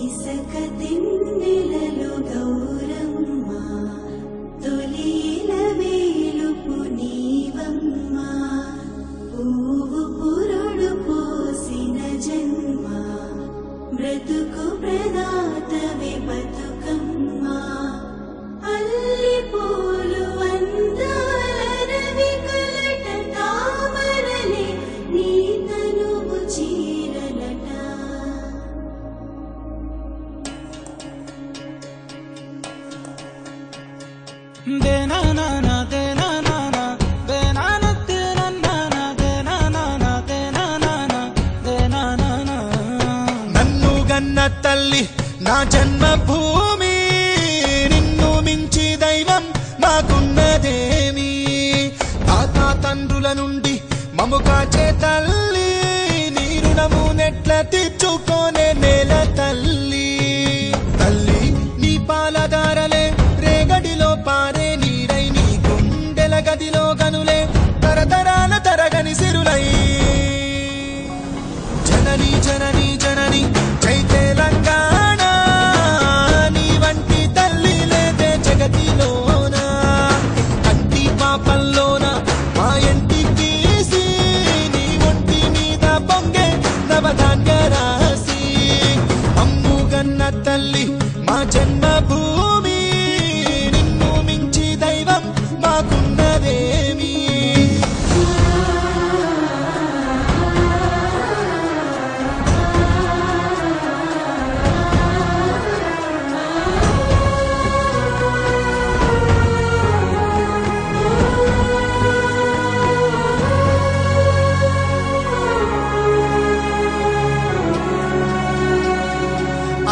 ఇసక తిన్నెలలో గౌరమ్మ తొలిల వేలుపు నీవమ్మ పువ్వు పురుడు పోసిన జన్మ బ్రతుకు ప్రదాతవే బతుకమ్మ అల్లి పూలు అందాల రవి కలట తామరలే నీ తనువు చీరలట దేనా నానా దేనా నానా దేనా దేనా నానా దేనా నానా దేనా నానా దేనా నానా నన్ను గన్న తల్లి నా జన్మభూమి నిన్ను మించి దైవం మాకున్నదేమి తాత తండ్రుల నుండి మమ్ము కాచే తల్లి నీ రుణము నెట్ల తీర్చుకోనే నేల తల్లి తల్లి నీ పాలదారలే రేగడిలో పారే నీరై నీ గుండెల గదిలో గనులే తరతరాల తరగని సిరులై జనని జనని జనని జై తెలంగాణ నీ వంటి తల్లి లేదే జగతిలోన కంటి పాపల్లోన మా ఇంటి తీసి నీ ఒంటి మీద పొంగే నవధాన్య రాసి అమ్ముగన్న తల్లి మా జన్మభూమి నిన్ను మించి దైవం మాకున్నదేమి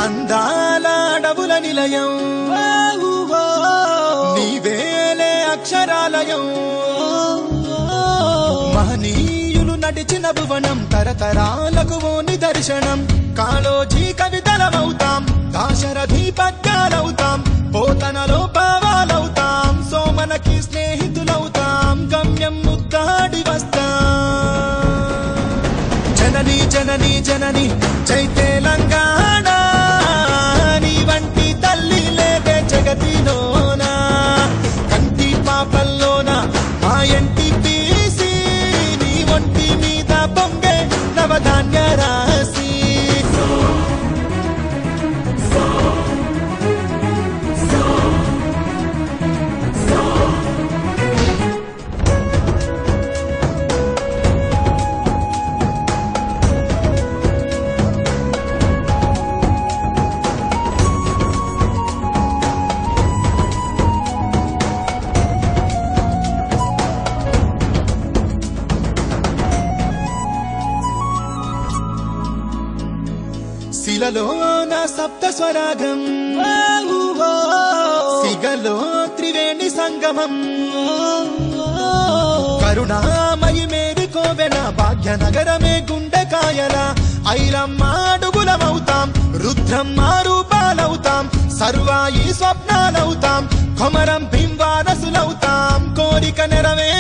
అందాల అడవుల నిలయం నీవేలే అక్షరాలయం మహనీయులు నడిచిన భువనం తరతరాలకు ఓ నిదర్శనం కాళోజీ కవితలమవుతాం దాశరథి పద్యాలవుతాం పోతనలో భావాలవుతాం సోమనకి స్నేహితులవుతాం గమ్యం ముద్దాడి వస్తాం జనని జనని జనని జై తెలంగాణ నీ వంటి తల్లి లేదే జగతిలోన కంటి పాపల్లోన మా ఇంటి తీసి నీ ఒంటి మీద పొంగే నవధాన్య రాసి శిలలోన సప్త స్వరాగం సిగలో త్రివేణి సంగమం కరుణామయి మేరి కోవెల భాగ్యనగరమే గుండెకాయల ఐలమ్మ అడుగులమవుతాం రుద్రమ్మ రూపాలవుతాం సర్వాయి స్వప్నాలవుతాం కొమరం భీం వారసులవుతాం కోరిక నెరవే